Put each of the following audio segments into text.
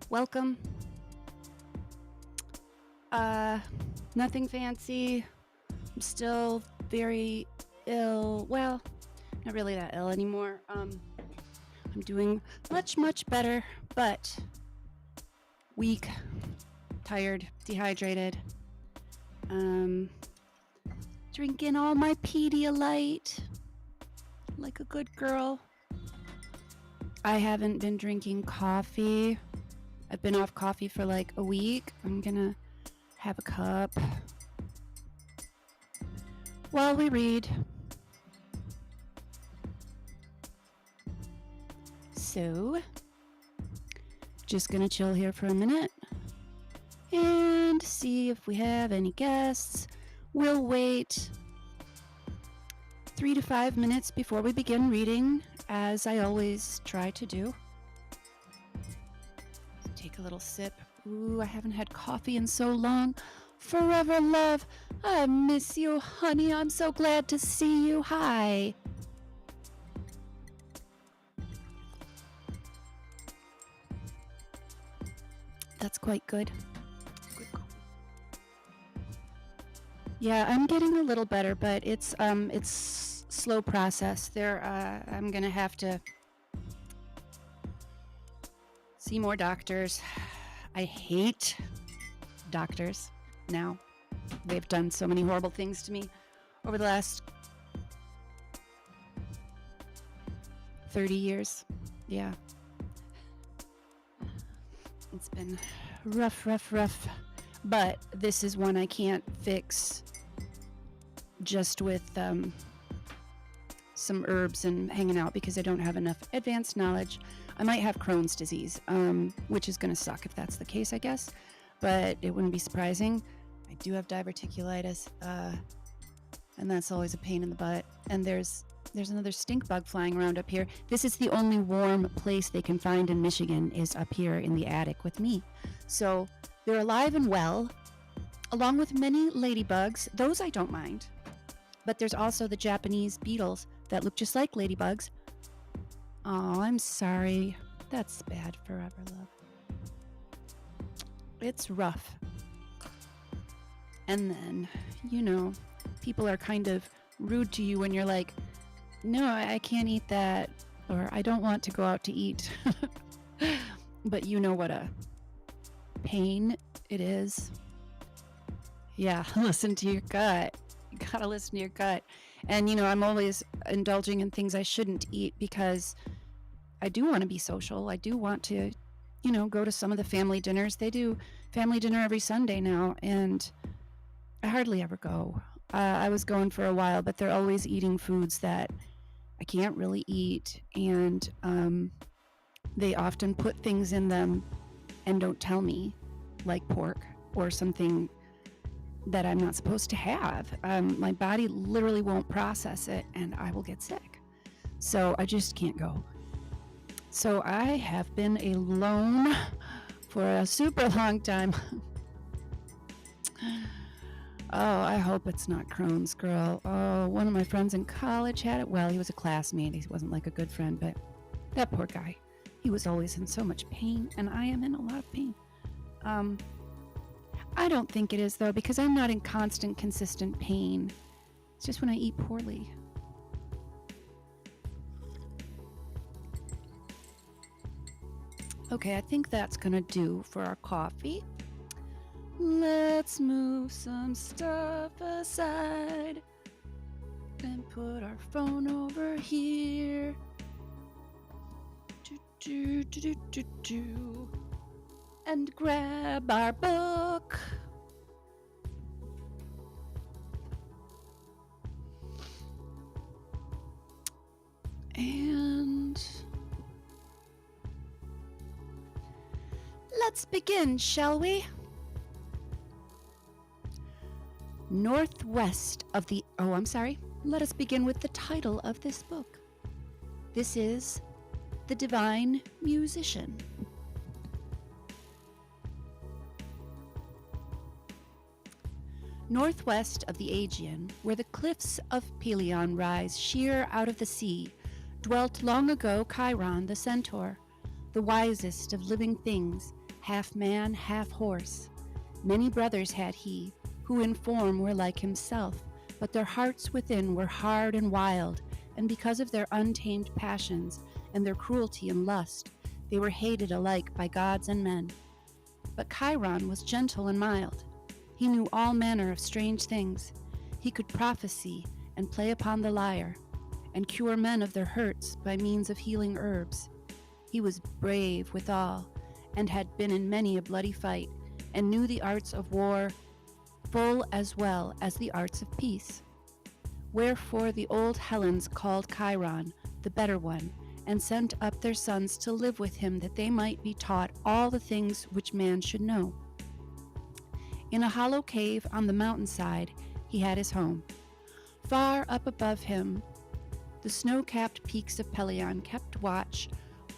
Welcome. Uh, Nothing fancy. I'm still very ill. Well, not really that ill anymore. I'm doing much better, but weak, tired, dehydrated. Um, Drinking all my Pedialyte like a good girl. I haven't been drinking coffee. I've been off coffee for like a week. I'm gonna have a cup while we read. So, just gonna chill here for a minute and see if we have any guests. We'll wait 3 to 5 minutes before we begin reading, as I always try to do. Take a little sip. Ooh, I haven't had coffee in so long. Forever love, I miss you, honey. I'm so glad to see you. Hi. That's quite good. Yeah, I'm getting a little better, but it's slow process. I'm gonna have to see more doctors. I hate doctors now. They've done so many horrible things to me over the last 30 years. Yeah. It's been rough. But this is one I can't fix just with some herbs and hanging out because I don't have enough advanced knowledge. I might have Crohn's disease, which is going to suck if that's the case, I guess. But it wouldn't be surprising. I do have diverticulitis, and that's always a pain in the butt. And there's another stink bug flying around up here. This is the only warm place they can find in Michigan, is up here in the attic with me. So they're alive and well, along with many ladybugs. Those I don't mind. But there's also the Japanese beetles that look just like ladybugs. Oh, I'm sorry. That's bad, Forever Love. It's rough. And then, people are kind of rude to you when you're like, no, I can't eat that, or I don't want to go out to eat. But you know what a pain it is. Yeah, listen to your gut. You gotta listen to your gut. And I'm always indulging in things I shouldn't eat because I do want to be social. I do want to go to some of the family dinners. They do family dinner every Sunday now, and I hardly ever go. I was going for a while, but they're always eating foods that I can't really eat, and they often put things in them and don't tell me, like pork or something that I'm not supposed to have. My body literally won't process it, and I will get sick. So I just can't go. So I have been alone for a super long time. Oh, I hope it's not Crohn's, girl. Oh, one of my friends in college had it. Well, he was a classmate. He wasn't like a good friend, but that poor guy. He was always in so much pain, and I am in a lot of pain. I don't think it is, though, because I'm not in constant, consistent pain. It's just when I eat poorly. Okay, I think that's gonna do for our coffee. Let's move some stuff aside and put our phone over here. And grab our book. And let's begin, shall we? Northwest of the... Oh, I'm sorry. Let us begin with the title of this book. This is The Divine Musician. Northwest of the Aegean, where the cliffs of Pelion rise sheer out of the sea, dwelt long ago Chiron the centaur, the wisest of living things, half man, half horse. Many brothers had he, who in form were like himself, but their hearts within were hard and wild, and because of their untamed passions and their cruelty and lust, they were hated alike by gods and men. But Chiron was gentle and mild. He knew all manner of strange things. He could prophesy and play upon the lyre, and cure men of their hurts by means of healing herbs. He was brave withal, and had been in many a bloody fight, and knew the arts of war full as well as the arts of peace. Wherefore the old Hellens called Chiron the better one, and sent up their sons to live with him, that they might be taught all the things which man should know. In a hollow cave on the mountainside he had his home. Far up above him, the snow-capped peaks of Pelion kept watch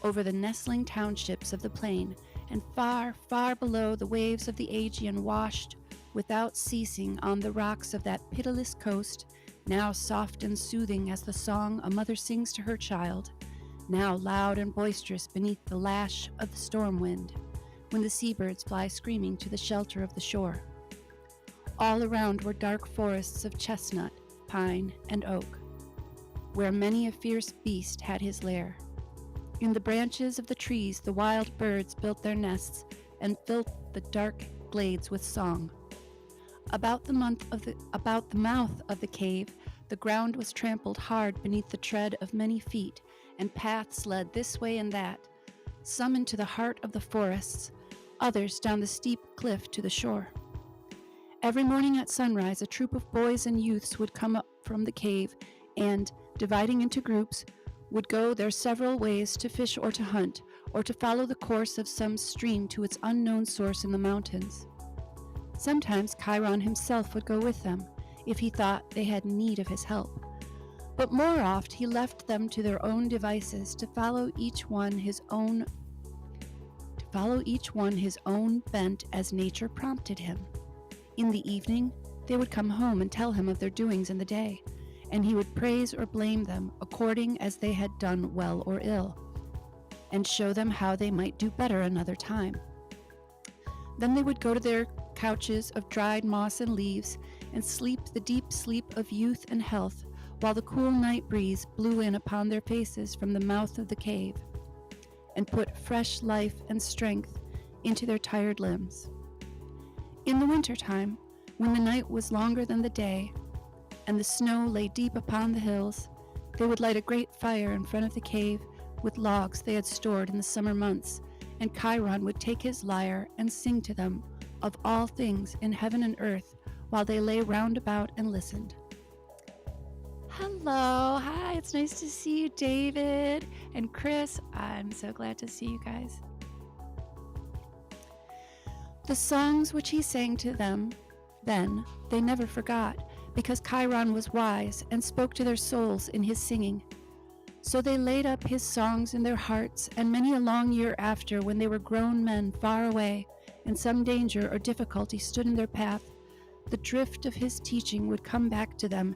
over the nestling townships of the plain, and far, far below, the waves of the Aegean washed without ceasing on the rocks of that pitiless coast, now soft and soothing as the song a mother sings to her child, now loud and boisterous beneath the lash of the storm wind, when the seabirds fly screaming to the shelter of the shore. All around were dark forests of chestnut, pine, and oak, where many a fierce beast had his lair. In the branches of the trees the wild birds built their nests and filled the dark glades with song. About the mouth of the cave, the ground was trampled hard beneath the tread of many feet, and paths led this way and that, some into the heart of the forests, others down the steep cliff to the shore. Every morning at sunrise, a troop of boys and youths would come up from the cave and, dividing into groups, would go their several ways to fish or to hunt, or to follow the course of some stream to its unknown source in the mountains. Sometimes Chiron himself would go with them, if he thought they had need of his help. But more oft he left them to their own devices, to follow each one his own bent as nature prompted him. In the evening, they would come home and tell him of their doings in the day, and he would praise or blame them according as they had done well or ill, and show them how they might do better another time. Then they would go to their couches of dried moss and leaves, and sleep the deep sleep of youth and health, while the cool night breeze blew in upon their faces from the mouth of the cave, and put fresh life and strength into their tired limbs. In the winter time, when the night was longer than the day, and the snow lay deep upon the hills, they would light a great fire in front of the cave with logs they had stored in the summer months, and Chiron would take his lyre and sing to them of all things in heaven and earth, while they lay round about and listened. Hello, hi, it's nice to see you, David and Chris. I'm so glad to see you guys. The songs which he sang to them then, they never forgot, because Chiron was wise and spoke to their souls in his singing. So they laid up his songs in their hearts, and many a long year after, when they were grown men far away, and some danger or difficulty stood in their path, the drift of his teaching would come back to them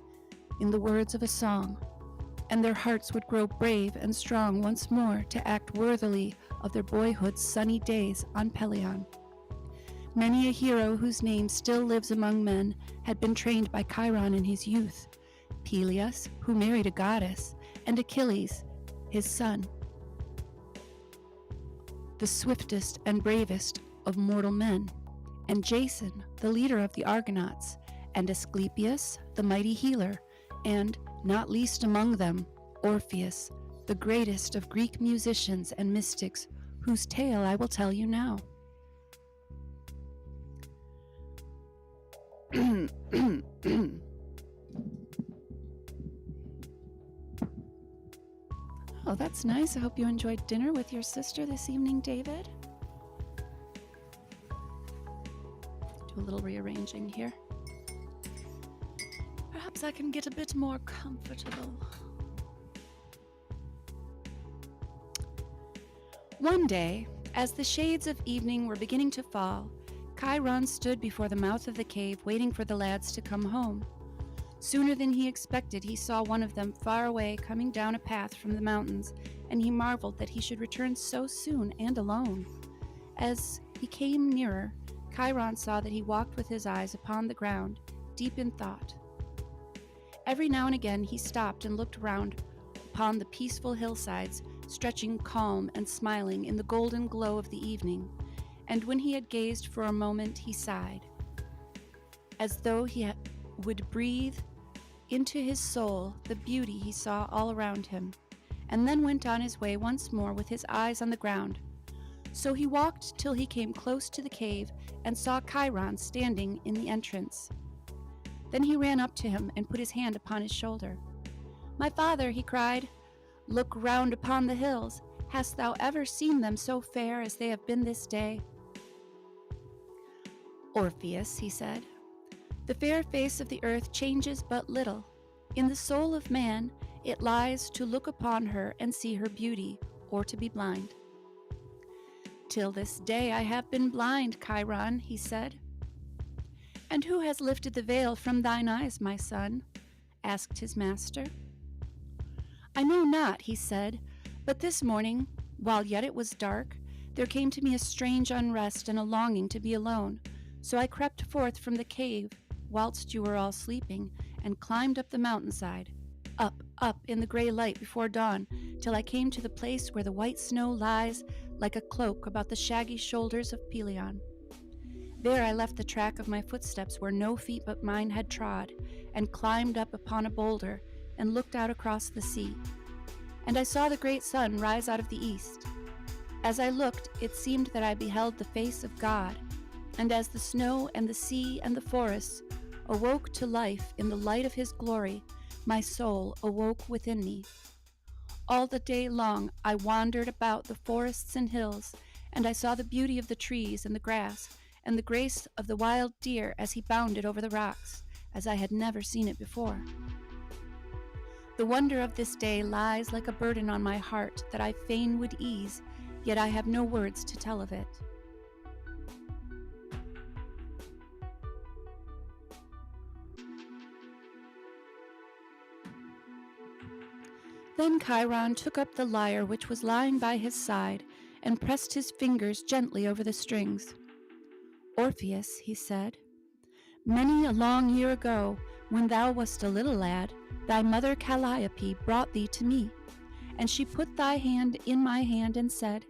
in the words of a song, and their hearts would grow brave and strong once more to act worthily of their boyhood's sunny days on Pelion. Many a hero whose name still lives among men had been trained by Chiron in his youth: Peleus, who married a goddess, and Achilles, his son, the swiftest and bravest of mortal men, and Jason, the leader of the Argonauts, and Asclepius, the mighty healer, and, not least among them, Orpheus, the greatest of Greek musicians and mystics, whose tale I will tell you now. Oh, that's nice. I hope you enjoyed dinner with your sister this evening, David. Do a little rearranging here. Perhaps I can get a bit more comfortable. One day, as the shades of evening were beginning to fall, Chiron stood before the mouth of the cave, waiting for the lads to come home. Sooner than he expected, he saw one of them far away coming down a path from the mountains, and he marveled that he should return so soon and alone. As he came nearer, Chiron saw that he walked with his eyes upon the ground, deep in thought. Every now and again he stopped and looked round upon the peaceful hillsides, stretching calm and smiling in the golden glow of the evening, and when he had gazed for a moment he sighed, as though he would breathe into his soul the beauty he saw all around him, and then went on his way once more with his eyes on the ground. So he walked till he came close to the cave and saw Chiron standing in the entrance. Then he ran up to him and put his hand upon his shoulder. "My father," he cried, "look round upon the hills. Hast thou ever seen them so fair as they have been this day?" "Orpheus," he said, "the fair face of the earth changes but little. In the soul of man it lies to look upon her and see her beauty, or to be blind." "Till this day I have been blind, Chiron," he said. "And who has lifted the veil from thine eyes, my son?" asked his master. "I know not," he said, "but this morning, while yet it was dark, there came to me a strange unrest and a longing to be alone. So I crept forth from the cave whilst you were all sleeping, and climbed up the mountainside, up in the gray light before dawn, till I came to the place where the white snow lies like a cloak about the shaggy shoulders of Pelion. There I left the track of my footsteps where no feet but mine had trod, and climbed up upon a boulder, and looked out across the sea. And I saw the great sun rise out of the east. As I looked, it seemed that I beheld the face of God, and as the snow and the sea and the forests awoke to life in the light of his glory, my soul awoke within me. All the day long I wandered about the forests and hills, and I saw the beauty of the trees and the grass, and the grace of the wild deer as he bounded over the rocks, as I had never seen it before. The wonder of this day lies like a burden on my heart that I fain would ease, yet I have no words to tell of it." Then Chiron took up the lyre which was lying by his side, and pressed his fingers gently over the strings. "Orpheus," he said, "many a long year ago, when thou wast a little lad, thy mother Calliope brought thee to me, and she put thy hand in my hand and said,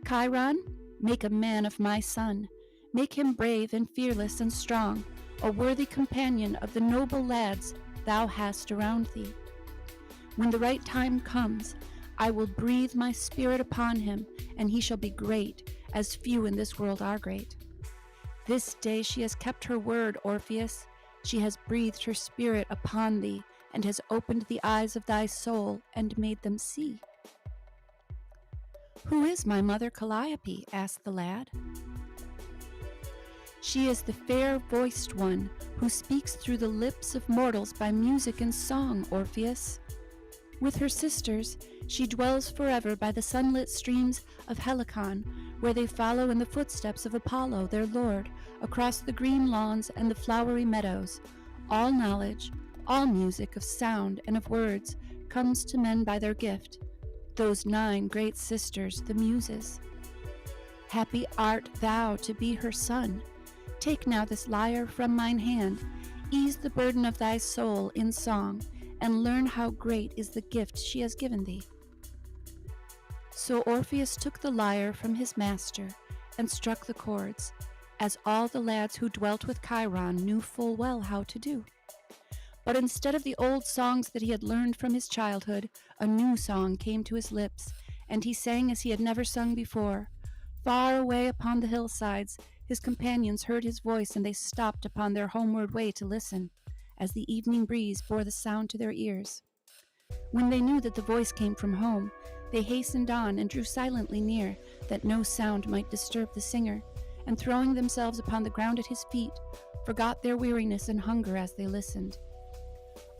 'Chiron, make a man of my son, make him brave and fearless and strong, a worthy companion of the noble lads thou hast around thee. When the right time comes, I will breathe my spirit upon him, and he shall be great, as few in this world are great. This day she has kept her word, Orpheus. She has breathed her spirit upon thee, and has opened the eyes of thy soul, and made them see." "Who is my mother Calliope?" asked the lad. "She is the fair-voiced one, who speaks through the lips of mortals by music and song, Orpheus. With her sisters, she dwells forever by the sunlit streams of Helicon, where they follow in the footsteps of Apollo, their lord, across the green lawns and the flowery meadows. All knowledge, all music of sound and of words comes to men by their gift, those 9 great sisters, the Muses. Happy art thou to be her son. Take now this lyre from mine hand, ease the burden of thy soul in song, and learn how great is the gift she has given thee." So Orpheus took the lyre from his master and struck the chords, as all the lads who dwelt with Chiron knew full well how to do. But instead of the old songs that he had learned from his childhood, a new song came to his lips, and he sang as he had never sung before. Far away upon the hillsides, his companions heard his voice, and they stopped upon their homeward way to listen, as the evening breeze bore the sound to their ears. When they knew that the voice came from home, they hastened on and drew silently near, that no sound might disturb the singer, and throwing themselves upon the ground at his feet, forgot their weariness and hunger as they listened.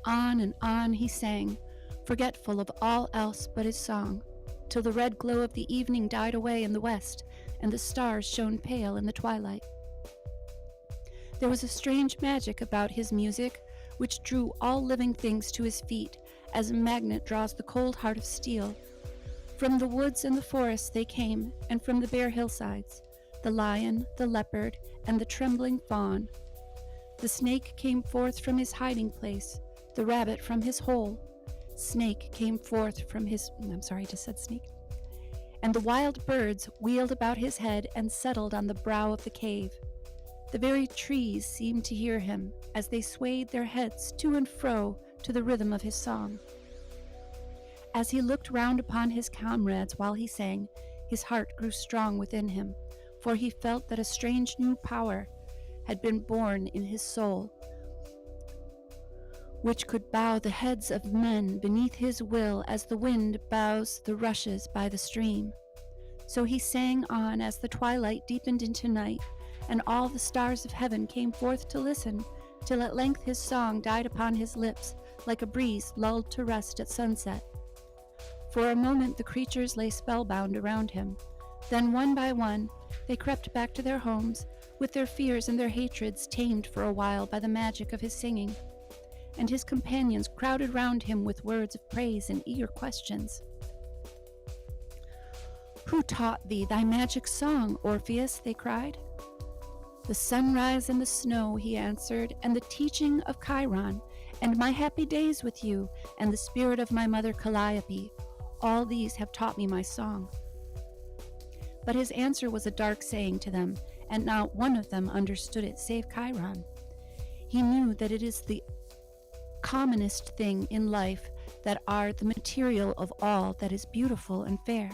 On and on he sang, forgetful of all else but his song, till the red glow of the evening died away in the west, and the stars shone pale in the twilight. There was a strange magic about his music, which drew all living things to his feet, as a magnet draws the cold heart of steel. From the woods and the forests they came, and from the bare hillsides. the lion, the leopard, and the trembling fawn. The snake came forth from his hiding place, the rabbit from his hole. Snake came forth from his... I'm sorry, I just said snake. And the wild birds wheeled about his head and settled on the brow of the cave. The very trees seemed to hear him as they swayed their heads to and fro to the rhythm of his song. As he looked round upon his comrades while he sang, his heart grew strong within him, for he felt that a strange new power had been born in his soul, which could bow the heads of men beneath his will as the wind bows the rushes by the stream. So he sang on as the twilight deepened into night, and all the stars of heaven came forth to listen, till at length his song died upon his lips like a breeze lulled to rest at sunset. For a moment the creatures lay spellbound around him. Then one by one they crept back to their homes, with their fears and their hatreds tamed for a while by the magic of his singing. And his companions crowded round him with words of praise and eager questions. "Who taught thee thy magic song, Orpheus?" they cried. "The sunrise and the snow," he answered, "and the teaching of Chiron, and my happy days with you, and the spirit of my mother Calliope. All these have taught me my song." But his answer was a dark saying to them, and not one of them understood it save Chiron. He knew that it is the commonest thing in life that are the material of all that is beautiful and fair,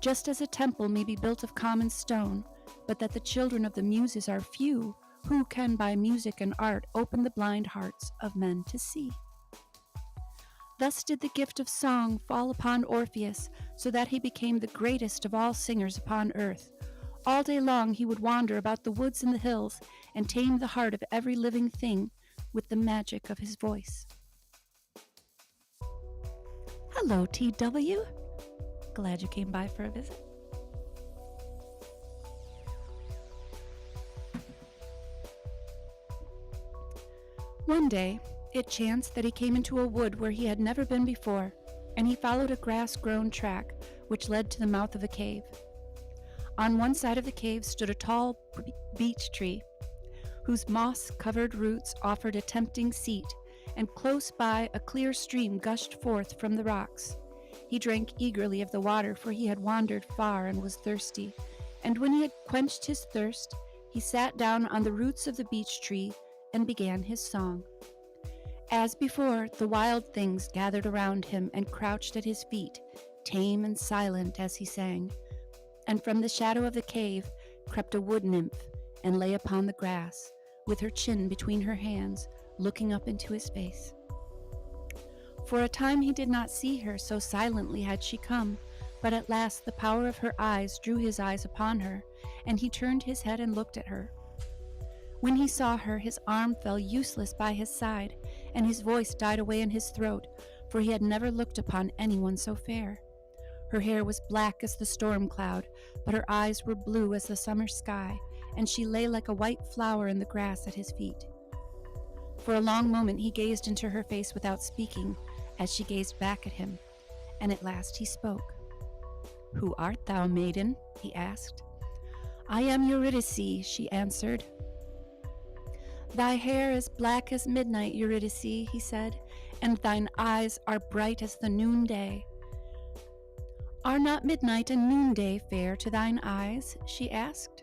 just as a temple may be built of common stone, but that the children of the Muses are few who can by music and art open the blind hearts of men to see. Thus did the gift of song fall upon Orpheus, so that he became the greatest of all singers upon earth. All day long he would wander about the woods and the hills, and tame the heart of every living thing with the magic of his voice. Hello, TW. Glad you came by for a visit. One day, it chanced that he came into a wood where he had never been before, and he followed a grass-grown track which led to the mouth of a cave. On one side of the cave stood a tall beech tree, whose moss-covered roots offered a tempting seat, and close by a clear stream gushed forth from the rocks. He drank eagerly of the water, for he had wandered far and was thirsty, and when he had quenched his thirst, he sat down on the roots of the beech tree and began his song. As before, the wild things gathered around him and crouched at his feet, tame and silent as he sang, and from the shadow of the cave crept a wood nymph and lay upon the grass, with her chin between her hands, looking up into his face. For a time he did not see her, so silently had she come, but at last the power of her eyes drew his eyes upon her, and he turned his head and looked at her. When he saw her, his arm fell useless by his side, and his voice died away in his throat, for he had never looked upon anyone so fair. Her hair was black as the storm cloud, but her eyes were blue as the summer sky, and she lay like a white flower in the grass at his feet. For a long moment he gazed into her face without speaking, as she gazed back at him, and at last he spoke. "Who art thou, maiden?" he asked. "I am Eurydice," she answered. "Thy hair is black as midnight, Eurydice," he said, "and thine eyes are bright as the noonday." "Are not midnight and noonday fair to thine eyes?" she asked.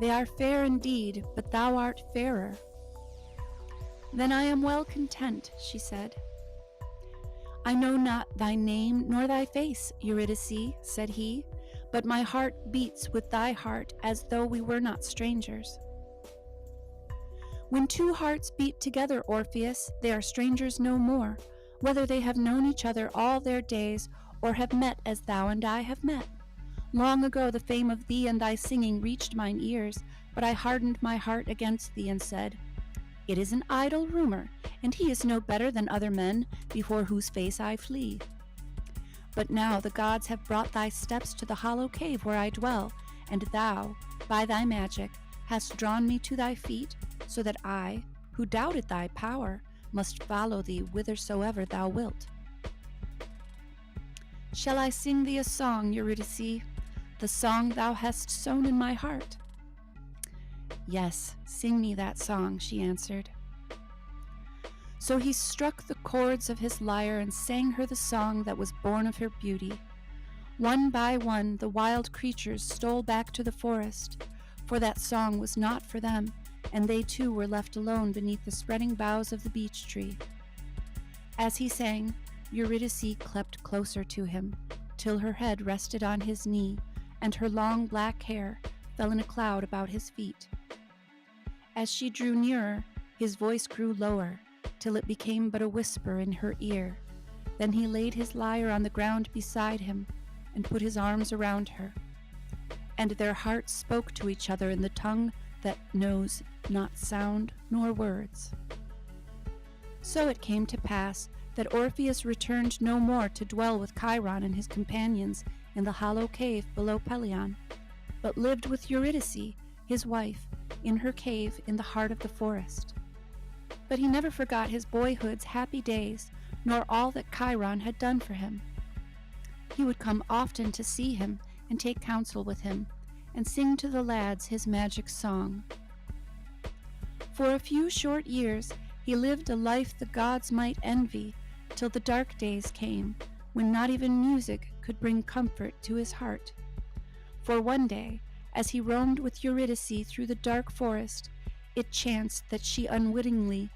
"They are fair indeed, but thou art fairer." "Then I am well content," she said. "I know not thy name nor thy face, Eurydice," said he, "but my heart beats with thy heart as though we were not strangers." "When two hearts beat together, Orpheus, they are strangers no more, whether they have known each other all their days or have met as thou and I have met. Long ago the fame of thee and thy singing reached mine ears, but I hardened my heart against thee and said, 'It is an idle rumor, and he is no better than other men, before whose face I flee.' But now the gods have brought thy steps to the hollow cave where I dwell, and thou, by thy magic, hast drawn me to thy feet, so that I, who doubted thy power, must follow thee whithersoever thou wilt. Shall I sing thee a song, Eurydice? the song thou hast sown in my heart." "Yes, sing me that song," she answered. So he struck the chords of his lyre and sang her the song that was born of her beauty. One by one, the wild creatures stole back to the forest, for that song was not for them, and they too were left alone beneath the spreading boughs of the beech tree. As he sang, Eurydice crept closer to him, till her head rested on his knee, and her long black hair fell in a cloud about his feet. As she drew nearer, his voice grew lower, till it became but a whisper in her ear. Then he laid his lyre on the ground beside him, and put his arms around her. And their hearts spoke to each other in the tongue that knows not sound nor words. So it came to pass that Orpheus returned no more to dwell with Chiron and his companions in the hollow cave below Pelion, but lived with Eurydice, his wife, in her cave in the heart of the forest. But he never forgot his boyhood's happy days, nor all that Chiron had done for him. He would come often to see him and take counsel with him, and sing to the lads his magic song. For a few short years he lived a life the gods might envy, till the dark days came, when not even music could bring comfort to his heart. For one day, as he roamed with Eurydice through the dark forest, it chanced that she unwittingly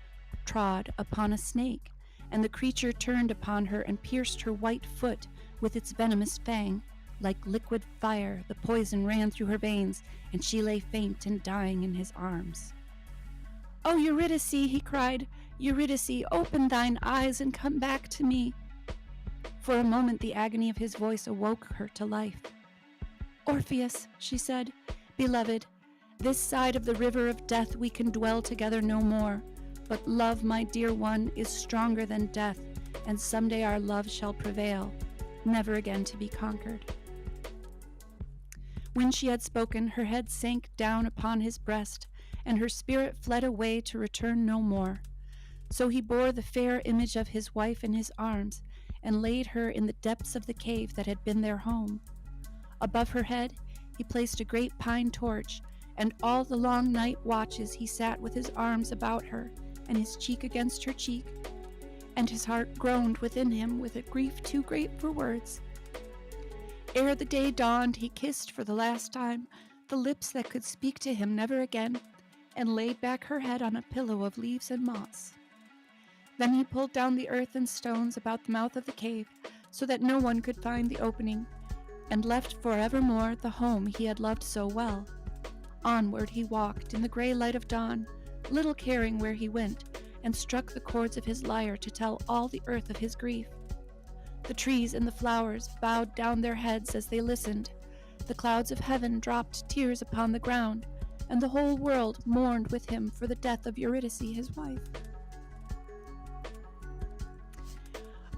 trod upon a snake, and the creature turned upon her and pierced her white foot with its venomous fang. Like liquid fire, the poison ran through her veins, and she lay faint and dying in his arms. "Oh, Eurydice," he cried, "Eurydice, open thine eyes and come back to me." For a moment the agony of his voice awoke her to life. "Orpheus," she said, "beloved, this side of the river of death we can dwell together no more, but love, my dear one, is stronger than death, and someday our love shall prevail, never again to be conquered." When she had spoken, her head sank down upon his breast, and her spirit fled away to return no more. So he bore the fair image of his wife in his arms, and laid her in the depths of the cave that had been their home. Above her head he placed a great pine torch, and all the long night watches he sat with his arms about her, and his cheek against her cheek, and his heart groaned within him with a grief too great for words. Ere the day dawned, he kissed for the last time the lips that could speak to him never again, and laid back her head on a pillow of leaves and moss. Then he pulled down the earth and stones about the mouth of the cave, so that no one could find the opening, and left forevermore the home he had loved so well. Onward he walked in the gray light of dawn, little caring where he went, and struck the chords of his lyre to tell all the earth of his grief. The trees and the flowers bowed down their heads as they listened. The clouds of heaven dropped tears upon the ground, and the whole world mourned with him for the death of Eurydice, his wife.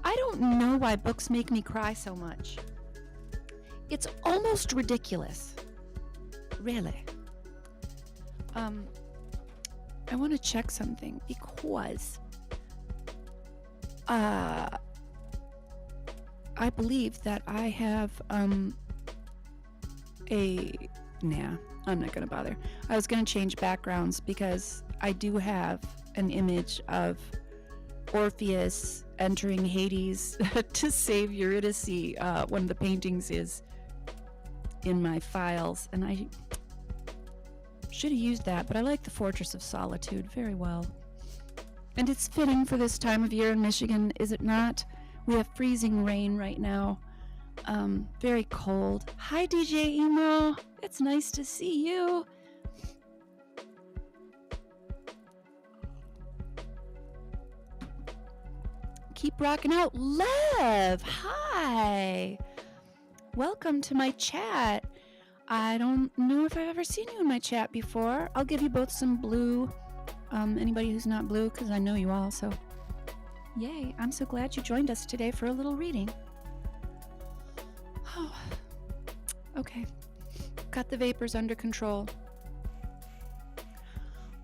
I don't know why books make me cry so much. It's almost ridiculous. Really. I want to check something because I believe that I have I'm not gonna bother. I was gonna change backgrounds because I do have an image of Orpheus entering Hades to save Eurydice. One of the paintings is in my files, and I should have used that, but I like the Fortress of Solitude very well. And it's fitting for this time of year in Michigan, is it not? We have freezing rain right now. Very cold. Hi, DJ Emo. It's nice to see you. Keep rocking out. Lev, hi. Welcome to my chat. I don't know if I've ever seen you in my chat before. I'll give you both some blue. Anybody who's not blue, because I know you all, so yay. I'm so glad you joined us today for a little reading. Oh, okay. Got the vapors under control.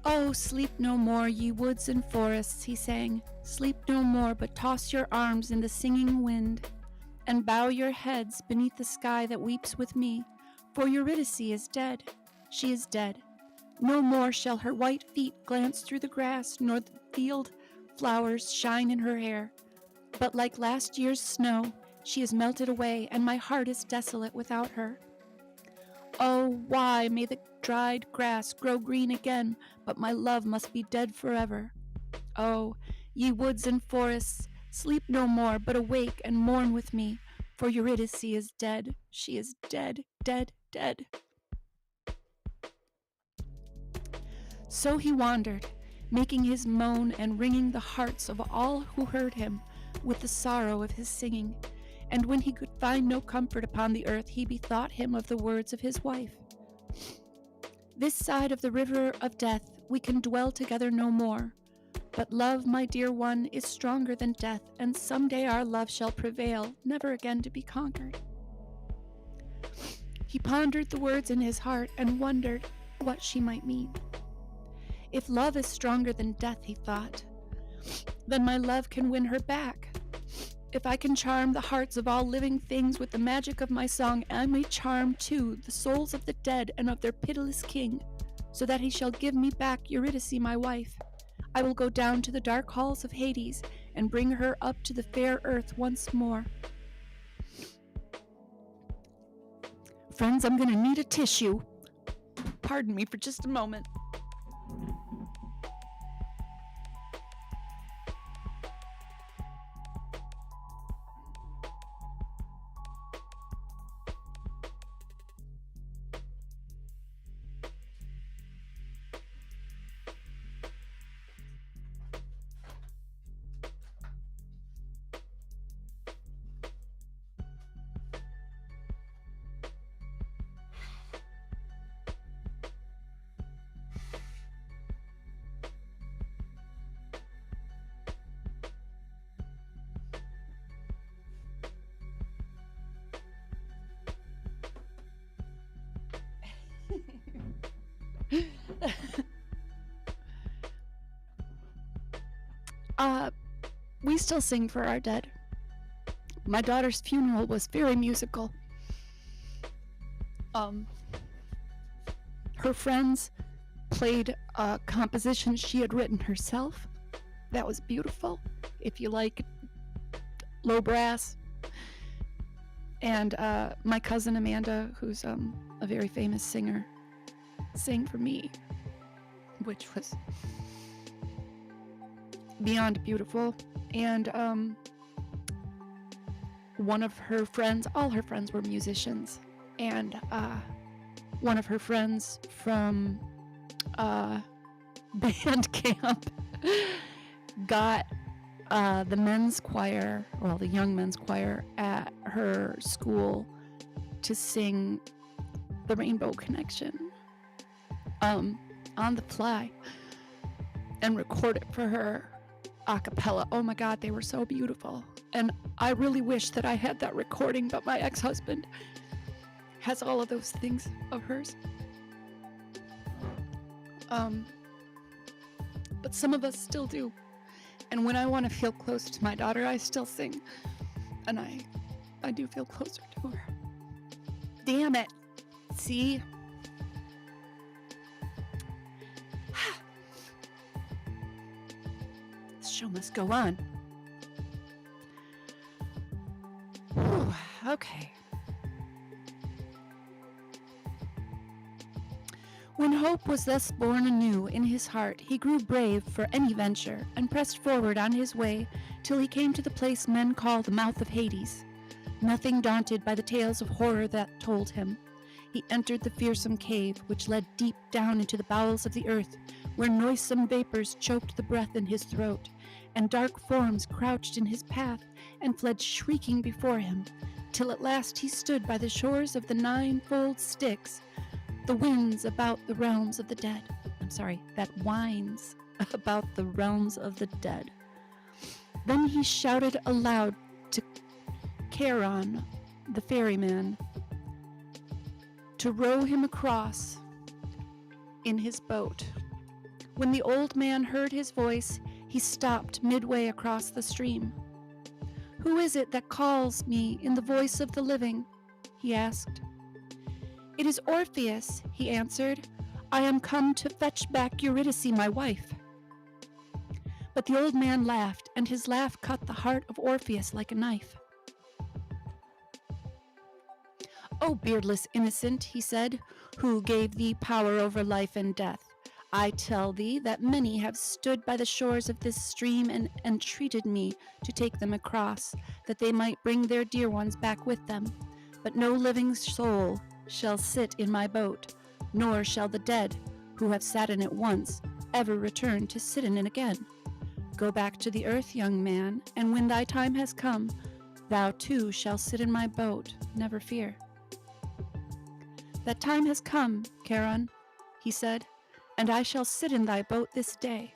Oh, sleep no more, ye woods and forests, he sang. Sleep no more, but toss your arms in the singing wind, and bow your heads beneath the sky that weeps with me, For Eurydice is dead. She is dead. No more shall her white feet glance through the grass, nor the field flowers shine in her hair. But like last year's snow, she is melted away, and my heart is desolate without her. Oh, why may the dried grass grow green again, but my love must be dead forever? Oh, ye woods and forests, sleep no more, but awake and mourn with me, for Eurydice is dead. She is dead, dead, dead. So he wandered, making his moan and wringing the hearts of all who heard him with the sorrow of his singing. And when he could find no comfort upon the earth, he bethought him of the words of his wife. This side of the river of death we can dwell together no more. But love, my dear one, is stronger than death, and someday our love shall prevail, never again to be conquered. He pondered the words in his heart and wondered what she might mean. If love is stronger than death, he thought, then my love can win her back. If I can charm the hearts of all living things with the magic of my song, I may charm, too, the souls of the dead and of their pitiless king, so that he shall give me back Eurydice, my wife. I will go down to the dark halls of Hades and bring her up to the fair earth once more. Friends, I'm going to need a tissue. Pardon me for just a moment. We still sing for our dead. My daughter's funeral was very musical. Her friends played a composition she had written herself. That was beautiful, if you like low brass. And my cousin Amanda, who's a very famous singer, sang for me, which was beyond beautiful. And one of her friends, all her friends were musicians, and one of her friends from band camp got the men's choir, well, the young men's choir at her school to sing the Rainbow Connection on the fly and record it for her a cappella. Oh my God, they were so beautiful. And I really wish that I had that recording, but my ex-husband has all of those things of hers. But some of us still do. And when I want to feel close to my daughter, I still sing. And I do feel closer to her. Damn it. See? This show must go on. Whew, okay. When hope was thus born anew in his heart, he grew brave for any venture, and pressed forward on his way till he came to the place men call the mouth of Hades. Nothing daunted by the tales of horror that told him, he entered the fearsome cave, which led deep down into the bowels of the earth, where noisome vapors choked the breath in his throat, and dark forms crouched in his path and fled shrieking before him, till at last he stood by the shores of the ninefold Styx, the winds about the realms of the dead. That winds about the realms of the dead. Then he shouted aloud to Charon, the ferryman, to row him across in his boat. When the old man heard his voice, he stopped midway across the stream. "Who is it that calls me in the voice of the living?" he asked. "It is Orpheus," he answered. "I am come to fetch back Eurydice, my wife." But the old man laughed, and his laugh cut the heart of Orpheus like a knife. "O beardless innocent," he said, "who gave thee power over life and death? I tell thee that many have stood by the shores of this stream and entreated me to take them across, that they might bring their dear ones back with them. But no living soul shall sit in my boat, nor shall the dead, who have sat in it once, ever return to sit in it again. Go back to the earth, young man, and when thy time has come, thou too shalt sit in my boat, never fear." "That time has come, Charon," he said, "and I shall sit in thy boat this day."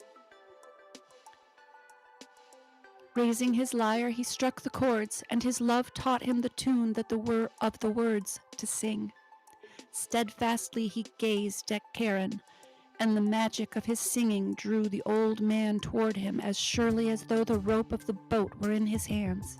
Raising his lyre, he struck the chords, and his love taught him the tune that of the words to sing. Steadfastly he gazed at Charon, and the magic of his singing drew the old man toward him as surely as though the rope of the boat were in his hands.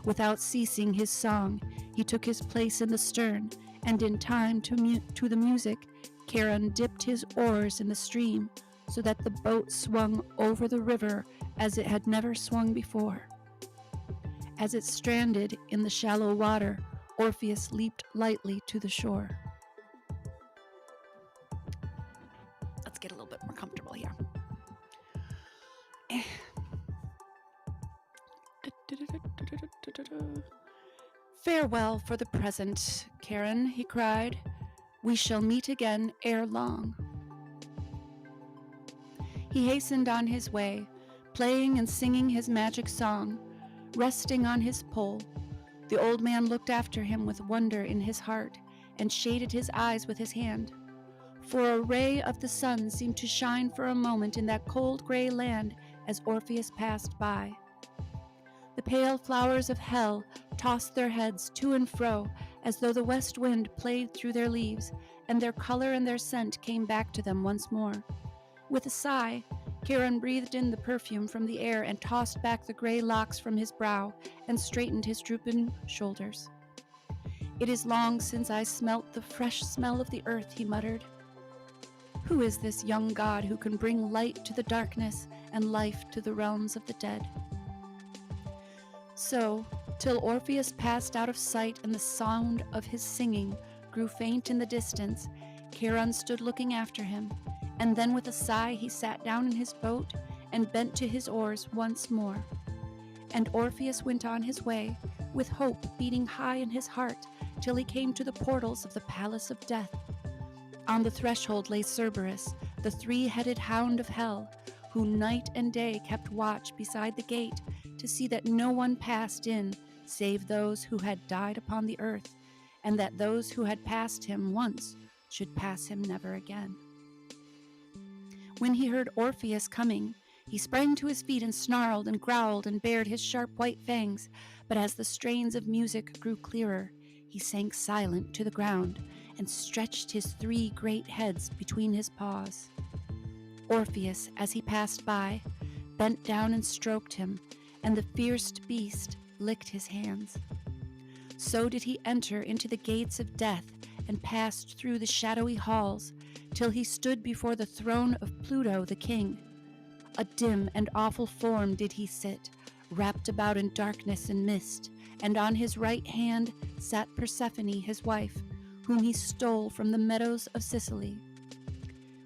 Without ceasing his song, he took his place in the stern, and in time to the music, Charon dipped his oars in the stream, so that the boat swung over the river as it had never swung before. As it stranded in the shallow water, Orpheus leaped lightly to the shore. Let's get a little bit more comfortable here. "Farewell for the present, Charon," he cried. "We shall meet again ere long." He hastened on his way, playing and singing his magic song, resting on his pole. The old man looked after him with wonder in his heart and shaded his eyes with his hand. For a ray of the sun seemed to shine for a moment in that cold gray land as Orpheus passed by. The pale flowers of hell tossed their heads to and fro as though the west wind played through their leaves, and their color and their scent came back to them once more. With a sigh, Charon breathed in the perfume from the air and tossed back the gray locks from his brow and straightened his drooping shoulders. "It is long since I smelt the fresh smell of the earth," he muttered. "Who is this young god who can bring light to the darkness and life to the realms of the dead?" So, till Orpheus passed out of sight and the sound of his singing grew faint in the distance, Charon stood looking after him, and then with a sigh he sat down in his boat and bent to his oars once more. And Orpheus went on his way, with hope beating high in his heart, till he came to the portals of the Palace of Death. On the threshold lay Cerberus, the three-headed hound of hell, who night and day kept watch beside the gate to see that no one passed in save those who had died upon the earth, and that those who had passed him once should pass him never again. When he heard Orpheus coming, he sprang to his feet and snarled and growled and bared his sharp white fangs, but as the strains of music grew clearer, he sank silent to the ground and stretched his three great heads between his paws. Orpheus, as he passed by, bent down and stroked him, and the fierce beast licked his hands. So did he enter into the gates of death and passed through the shadowy halls till he stood before the throne of Pluto the king. A dim and awful form did he sit, wrapped about in darkness and mist, and on his right hand sat Persephone, his wife, whom he stole from the meadows of Sicily.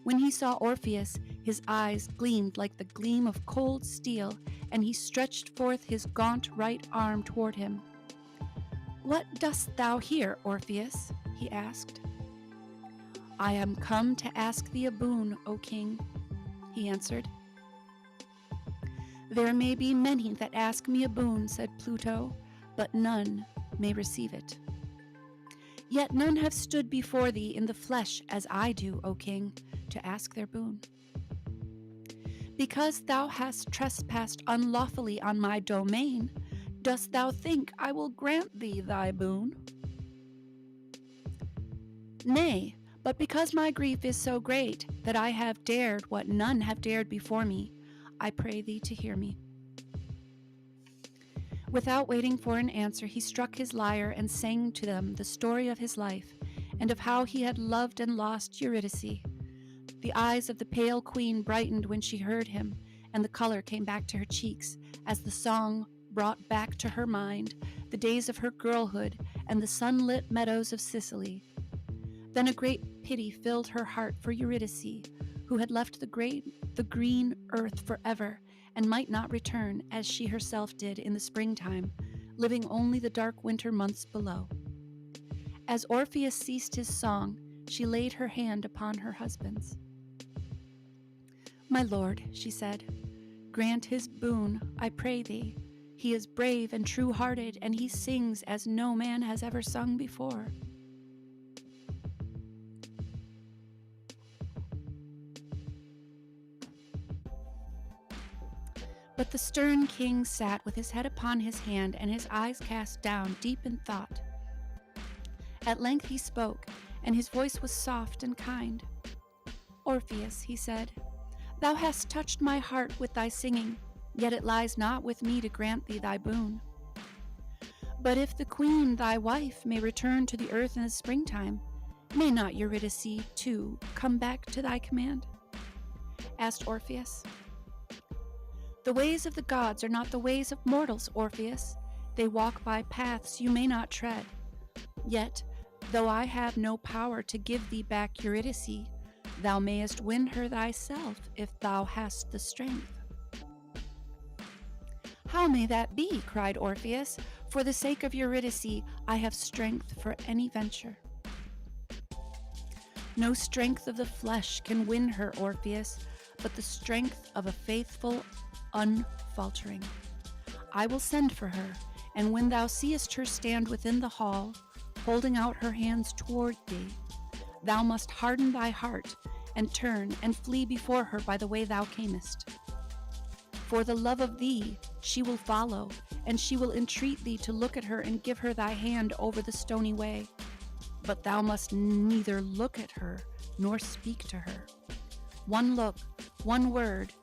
When he saw Orpheus, his eyes gleamed like the gleam of cold steel, and he stretched forth his gaunt right arm toward him. "What dost thou here, Orpheus?" he asked. "I am come to ask thee a boon, O king," he answered. "There may be many that ask me a boon," said Pluto, "but none may receive it. Yet none have stood before thee in the flesh as I do, O king, to ask their boon. Because thou hast trespassed unlawfully on my domain, dost thou think I will grant thee thy boon? Nay, but because my grief is so great that I have dared what none have dared before me, I pray thee to hear me." Without waiting for an answer, he struck his lyre and sang to them the story of his life, and of how he had loved and lost Eurydice. The eyes of the pale queen brightened when she heard him, and the color came back to her cheeks as the song brought back to her mind the days of her girlhood and the sunlit meadows of Sicily. Then a great pity filled her heart for Eurydice, who had left the green earth forever and might not return as she herself did in the springtime, living only the dark winter months below. As Orpheus ceased his song, she laid her hand upon her husband's. "My lord," she said, "grant his boon, I pray thee. He is brave and true-hearted, and he sings as no man has ever sung before." But the stern king sat with his head upon his hand and his eyes cast down, deep in thought. At length he spoke, and his voice was soft and kind. "Orpheus," he said, "thou hast touched my heart with thy singing, yet it lies not with me to grant thee thy boon. But if the queen, thy wife, may return to the earth in the springtime, may not Eurydice, too, come back to thy command?" asked Orpheus. "The ways of the gods are not the ways of mortals, Orpheus. They walk by paths you may not tread. Yet, though I have no power to give thee back Eurydice, thou mayest win her thyself if thou hast the strength." "How may that be?" cried Orpheus. "For the sake of Eurydice, I have strength for any venture." "No strength of the flesh can win her, Orpheus, but the strength of a faithful unfaltering. I will send for her, and when thou seest her stand within the hall, holding out her hands toward thee, thou must harden thy heart, and turn and flee before her by the way thou camest. For the love of thee she will follow, and she will entreat thee to look at her and give her thy hand over the stony way. But thou must neither look at her nor speak to her. One look, one word,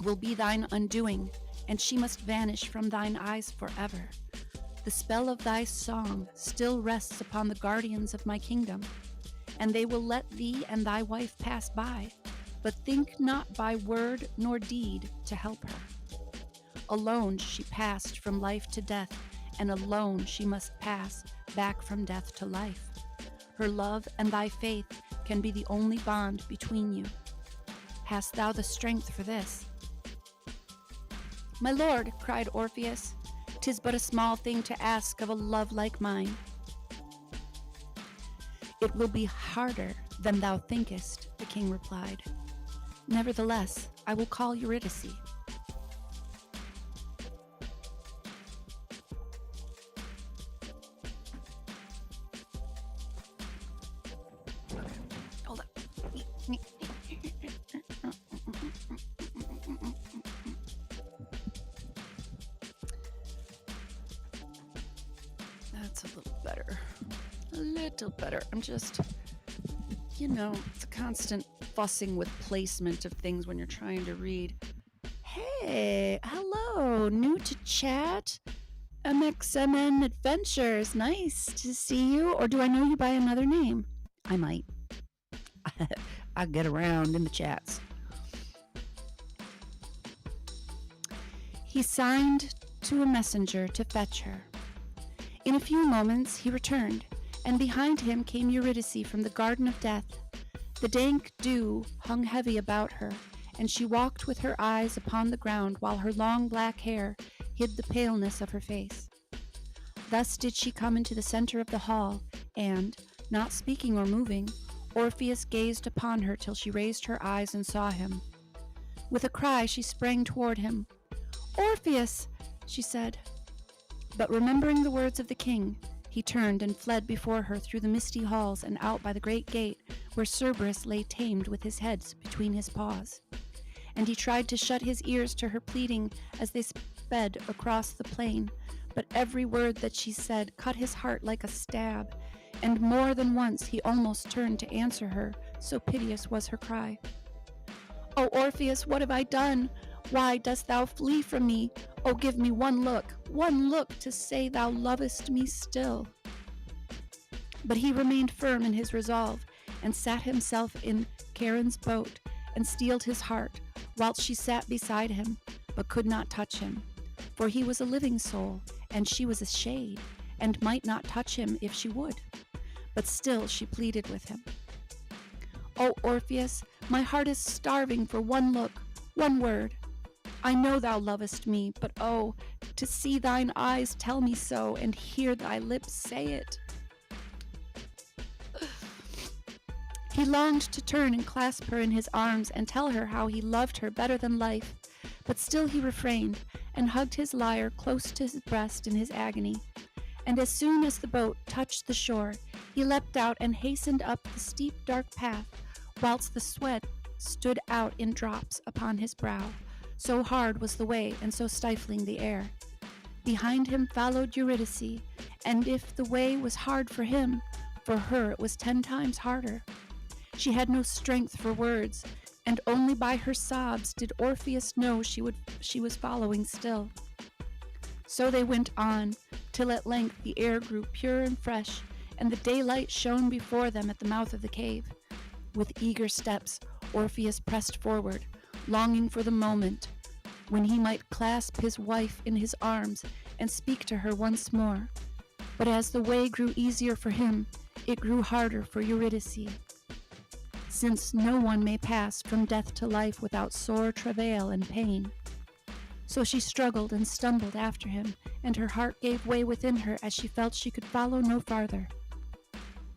will be thine undoing, and she must vanish from thine eyes forever. The spell of thy song still rests upon the guardians of my kingdom, and they will let thee and thy wife pass by, but think not by word nor deed to help her. Alone she passed from life to death, and alone she must pass back from death to life. Her love and thy faith can be the only bond between you. Hast thou the strength for this?" "My lord," cried Orpheus, "'tis but a small thing to ask of a love like mine." "It will be harder than thou thinkest," the king replied. "Nevertheless, I will call Eurydice." Hold up. That's a little better. A little better. I'm just, it's a constant fussing with placement of things when you're trying to read. Hey, hello, new to chat? MXMN Adventures, nice to see you. Or do I know you by another name? I might. I get around in the chats. He signed to a messenger to fetch her. In a few moments he returned, and behind him came Eurydice from the garden of death. The dank dew hung heavy about her, and she walked with her eyes upon the ground while her long black hair hid the paleness of her face. Thus did she come into the center of the hall, and, not speaking or moving, Orpheus gazed upon her till she raised her eyes and saw him. With a cry she sprang toward him. "Orpheus!" she said. But remembering the words of the king, he turned and fled before her through the misty halls and out by the great gate where Cerberus lay tamed with his head between his paws. And he tried to shut his ears to her pleading as they sped across the plain, but every word that she said cut his heart like a stab, and more than once he almost turned to answer her, so piteous was her cry. "O Orpheus, what have I done? Why dost thou flee from me? Oh, give me one look to say thou lovest me still." But he remained firm in his resolve, and sat himself in Charon's boat, and steeled his heart, whilst she sat beside him, but could not touch him. For he was a living soul, and she was a shade, and might not touch him if she would. But still she pleaded with him. O Orpheus, my heart is starving for one look, one word. I know thou lovest me, but oh, to see thine eyes tell me so, and hear thy lips say it. He longed to turn and clasp her in his arms and tell her how he loved her better than life, but still he refrained, and hugged his lyre close to his breast in his agony. And as soon as the boat touched the shore, he leapt out and hastened up the steep dark path, whilst the sweat stood out in drops upon his brow, so hard was the way and so stifling the air. Behind him followed Eurydice, and if the way was hard for him, for her it was 10 times harder. She had no strength for words, and only by her sobs did Orpheus know she was following still. So they went on, till at length the air grew pure and fresh, and the daylight shone before them at the mouth of the cave. With eager steps, Orpheus pressed forward, longing for the moment when he might clasp his wife in his arms and speak to her once more. But as the way grew easier for him, it grew harder for Eurydice, since no one may pass from death to life without sore travail and pain. So she struggled and stumbled after him, and her heart gave way within her as she felt she could follow no farther.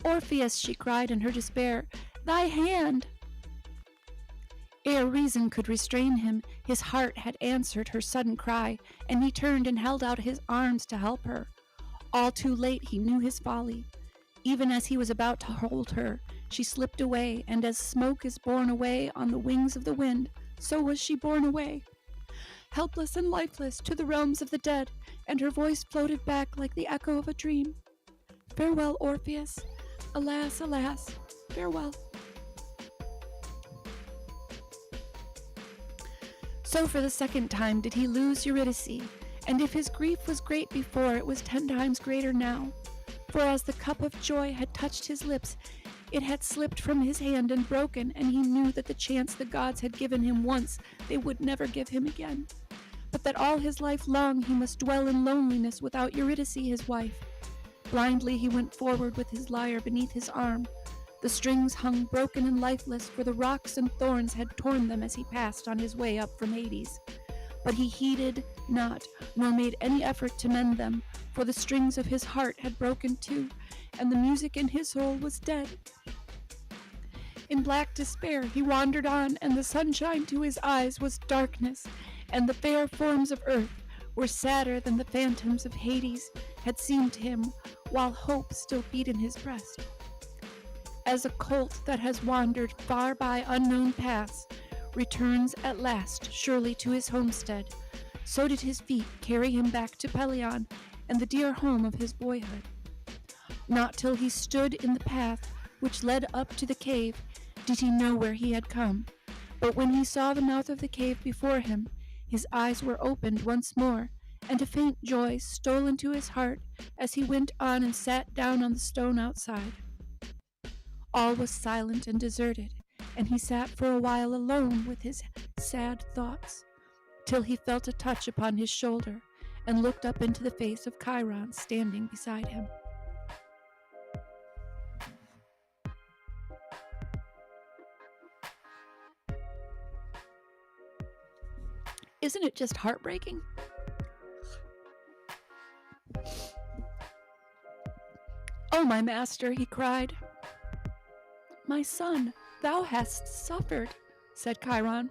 Orpheus, she cried in her despair, thy hand! Ere reason could restrain him, his heart had answered her sudden cry, and he turned and held out his arms to help her. All too late he knew his folly. Even as he was about to hold her, she slipped away, and as smoke is borne away on the wings of the wind, so was she borne away, helpless and lifeless, to the realms of the dead, and her voice floated back like the echo of a dream. Farewell, Orpheus. Alas, alas, farewell. So for the second time did he lose Eurydice, and if his grief was great before, it was 10 times greater now. For as the cup of joy had touched his lips, it had slipped from his hand and broken, and he knew that the chance the gods had given him once, they would never give him again, but that all his life long he must dwell in loneliness without Eurydice his wife. Blindly he went forward with his lyre beneath his arm. The strings hung broken and lifeless, for the rocks and thorns had torn them as he passed on his way up from Hades. But he heeded not, nor made any effort to mend them, for the strings of his heart had broken too, and the music in his soul was dead. In black despair he wandered on, and the sunshine to his eyes was darkness, and the fair forms of earth were sadder than the phantoms of Hades had seemed to him, while hope still beat in his breast. As a colt that has wandered far by unknown paths returns at last surely to his homestead, so did his feet carry him back to Pelion and the dear home of his boyhood. Not till he stood in the path which led up to the cave did he know where he had come, but when he saw the mouth of the cave before him, his eyes were opened once more, and a faint joy stole into his heart as he went on and sat down on the stone outside. All was silent and deserted, and he sat for a while alone with his sad thoughts, till he felt a touch upon his shoulder, and looked up into the face of Chiron standing beside him. Isn't it just heartbreaking? "Oh, my master," he cried. "My son, thou hast suffered," said Chiron.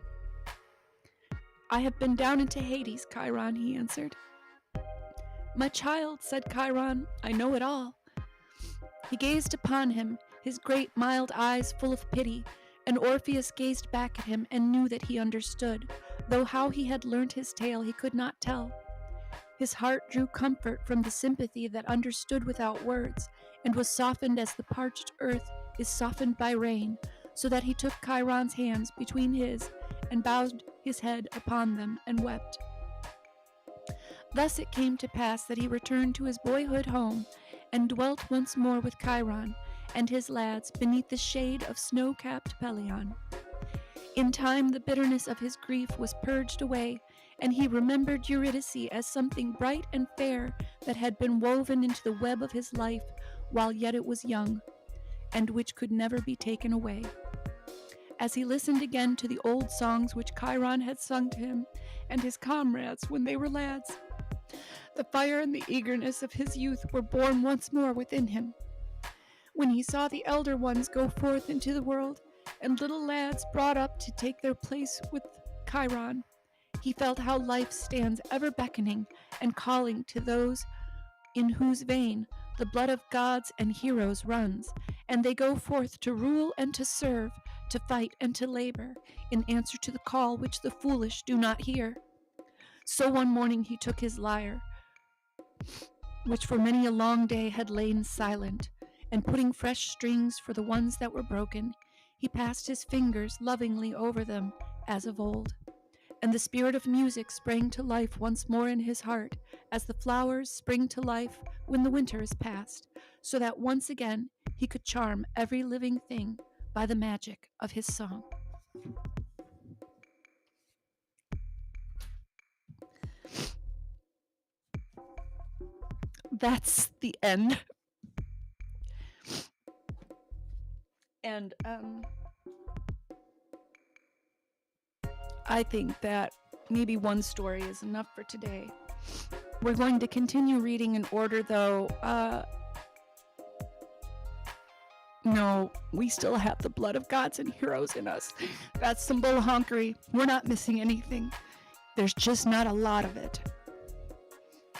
"I have been down into Hades, Chiron," he answered. "My child," said Chiron, "I know it all." He gazed upon him, his great mild eyes full of pity, and Orpheus gazed back at him and knew that he understood, though how he had learnt his tale he could not tell. His heart drew comfort from the sympathy that understood without words, and was softened as the parched earth is softened by rain, so that he took Chiron's hands between his, and bowed his head upon them, and wept. Thus it came to pass that he returned to his boyhood home, and dwelt once more with Chiron and his lads beneath the shade of snow-capped Pelion. In time, the bitterness of his grief was purged away, and he remembered Eurydice as something bright and fair that had been woven into the web of his life while yet it was young, and which could never be taken away. As he listened again to the old songs which Chiron had sung to him and his comrades when they were lads, the fire and the eagerness of his youth were born once more within him. When he saw the elder ones go forth into the world, and little lads brought up to take their place with Chiron, he felt how life stands ever beckoning and calling to those in whose vein the blood of gods and heroes runs, and they go forth to rule and to serve, to fight and to labor, in answer to the call which the foolish do not hear. So one morning he took his lyre, which for many a long day had lain silent, and putting fresh strings for the ones that were broken, he passed his fingers lovingly over them as of old. And the spirit of music sprang to life once more in his heart, as the flowers spring to life when the winter is past, so that once again he could charm every living thing by the magic of his song. That's the end. And I think that maybe one story is enough for today. We're going to continue reading in order, though. No, we still have the blood of gods and heroes in us. That's some bullhonkery. We're not missing anything. There's just not a lot of it.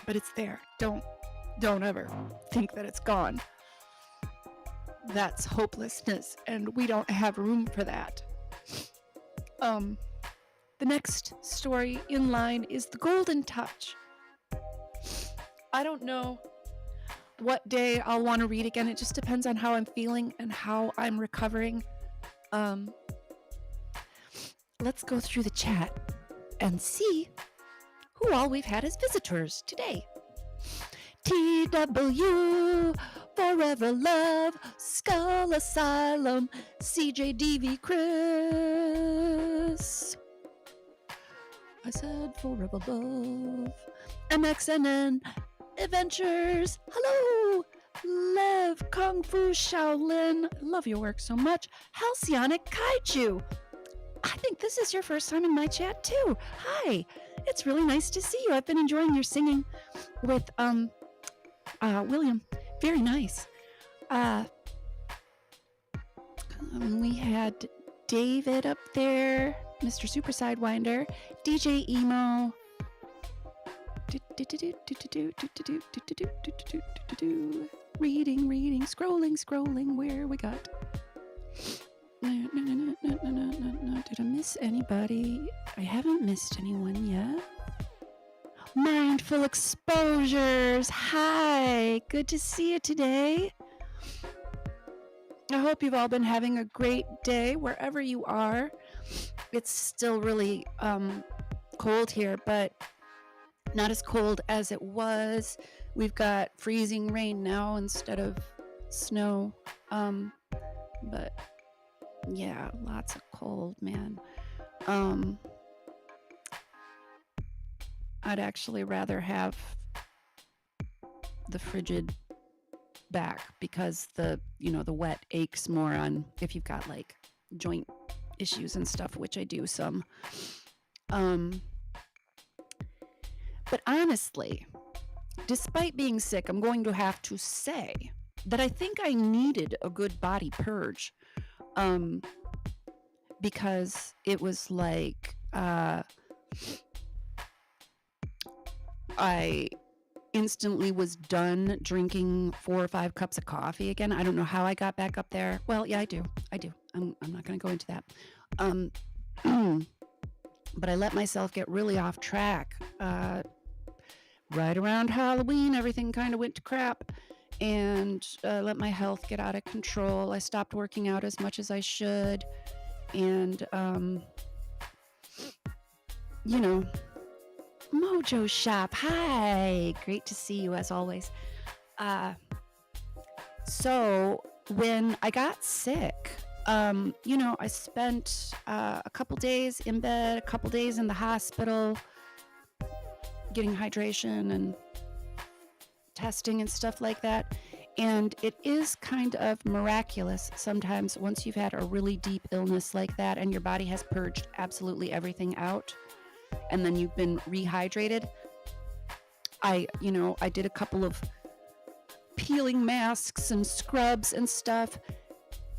But it's there. Don't ever think that it's gone. That's hopelessness, and we don't have room for that. The next story in line is The Golden Touch. I don't know what day I'll want to read again. It just depends on how I'm feeling and how I'm recovering. Let's go through the chat and see who all we've had as visitors today. TW, Forever Love, Skull Asylum, CJDV Chris. I said Forever Love. MXNN Adventures. Hello. Lev Kung Fu Shaolin. Love your work so much. Halcyonic Kaiju. I think this is your first time in my chat too. Hi. It's really nice to see you. I've been enjoying your singing with William. Very nice. We had David up there, Mr. Super Sidewinder, DJ Emo. Reading, scrolling, where we got. Did I miss anybody? I haven't missed anyone yet. Mindful Exposures. Hi, good to see you today. I hope you've all been having a great day wherever you are. It's still really cold here, but not as cold as it was. We've got freezing rain now instead of snow. But yeah, lots of cold, man. I'd actually rather have the frigid back because the wet aches more on if you've got like joint issues and stuff, which I do some. But honestly, despite being sick, I'm going to have to say that I think I needed a good body purge. Because it was like I instantly was done drinking 4 or 5 cups of coffee again. I don't know how I got back up there. Well, yeah, I do. I'm not going to go into that. But I let myself get really off track. Right around Halloween, everything kind of went to crap, and let my health get out of control. I stopped working out as much as I should, and Mojo Shop, hi, great to see you as always. So when I got sick, I spent a couple days in bed, a couple days in the hospital, getting hydration and testing and stuff like that. And it is kind of miraculous sometimes once you've had a really deep illness like that and your body has purged absolutely everything out and then you've been rehydrated. I did a couple of peeling masks and scrubs and stuff,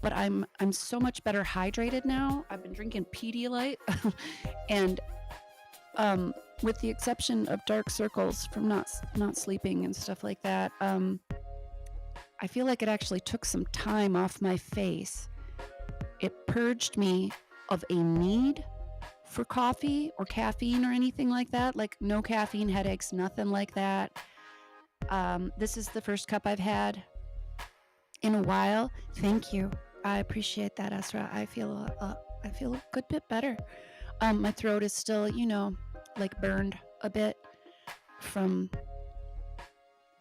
but I'm so much better hydrated now. I've been drinking Pedialyte and with the exception of dark circles from not sleeping and stuff like that, I feel like it actually took some time off my face. It purged me of a need for coffee or caffeine or anything like that, like no caffeine headaches, nothing like that. This is the first cup I've had in a while. Thank you. I appreciate that, Esra. I feel a good bit better. My throat is still, like burned a bit from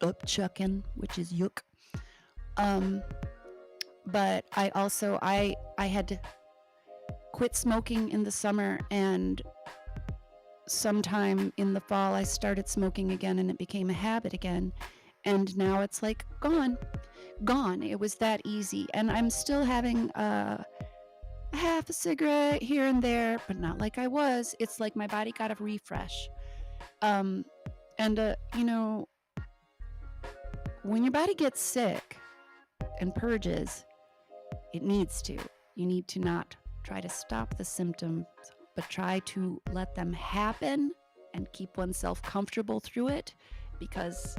upchucking, which is yuck. But I also, I had to quit smoking in the summer, and sometime in the fall I started smoking again and it became a habit again. And now it's like gone. It was that easy. And I'm still having a half a cigarette here and there, but not like I was. It's like my body got a refresh. And when your body gets sick and purges, it needs to. You need to not try to stop the symptoms, but try to let them happen and keep oneself comfortable through it, because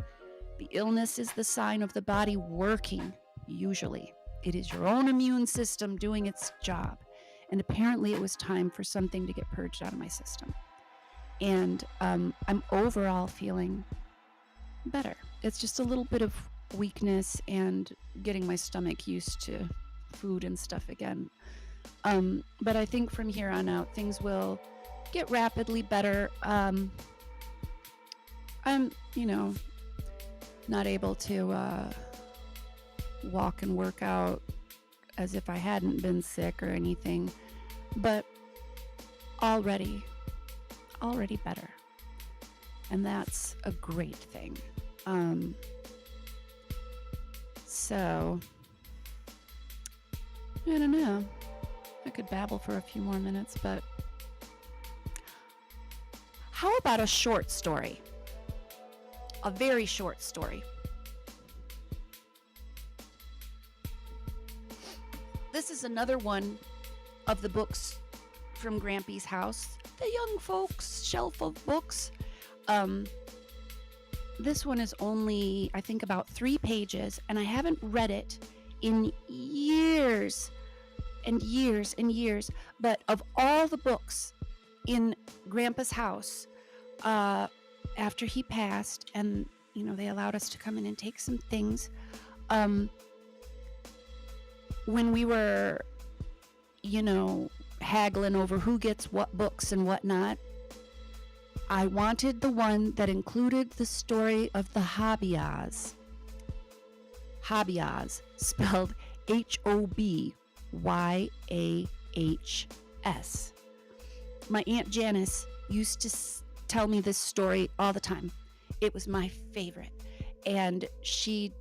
the illness is the sign of the body working, usually. It is your own immune system doing its job. And apparently it was time for something to get purged out of my system. And I'm overall feeling better. It's just a little bit of weakness and getting my stomach used to food and stuff again. But I think from here on out, things will get rapidly better. I'm, not able to walk and work out as if I hadn't been sick or anything, but already better. And that's a great thing. So, I don't know. I could babble for a few more minutes, but how about a short story? A very short story. This is another one of the books from Grampy's house, the young folks shelf of books. This one is only, I think, about 3 pages, and I haven't read it in years and years and years. But of all the books in Grandpa's house, after he passed, and they allowed us to come in and take some things, when we were haggling over who gets what books and whatnot, I wanted the one that included the story of the Habiyahs. Habiyahs, spelled Hobyahs. My Aunt Janice used to tell me this story all the time. It was my favorite. And she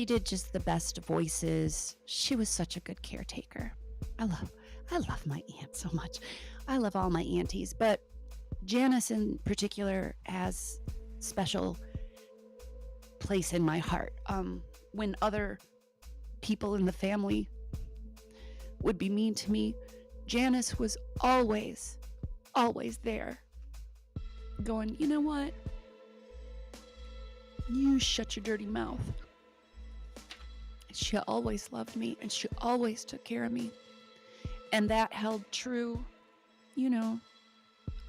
did just the best voices. She was such a good caretaker. I love my aunt so much. I love all my aunties, but Janice in particular has special place in my heart. When other people in the family would be mean to me, Janice was always there, going, you know what? You shut your dirty mouth. She always loved me, and she always took care of me. And that held true,